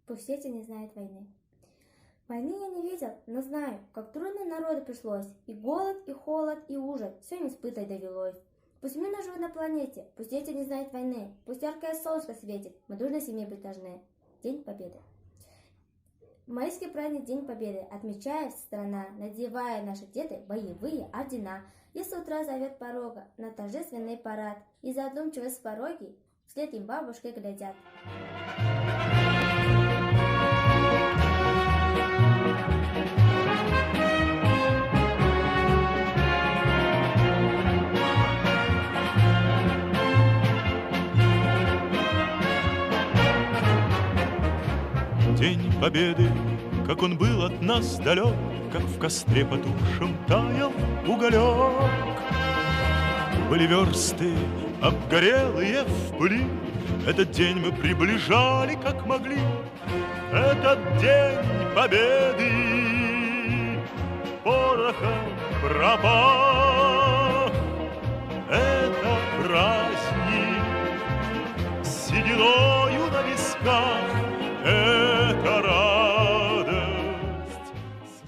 Пусть дети не знают войны. Войны я не видел, но знаю, как трудно народу пришлось. И голод, и холод, и ужас, все им испытать довелось. Пусть мирно живут на планете, пусть дети не знают войны, пусть яркое солнышко светит, мы дружно семьей быть должны. День Победы. Майский праздник День Победы отмечает страна, надевая наши деды боевые ордена. И с утра зовет порога на торжественный парад, и задумчивость с пороги вслед им бабушки глядят. День Победы, как он был от нас далек, как в костре потухшем таял уголек. Были версты, обгорелые в пыли, этот день мы приближали, как могли. Этот День Победы порохом пропах. Это праздник с сединою на висках,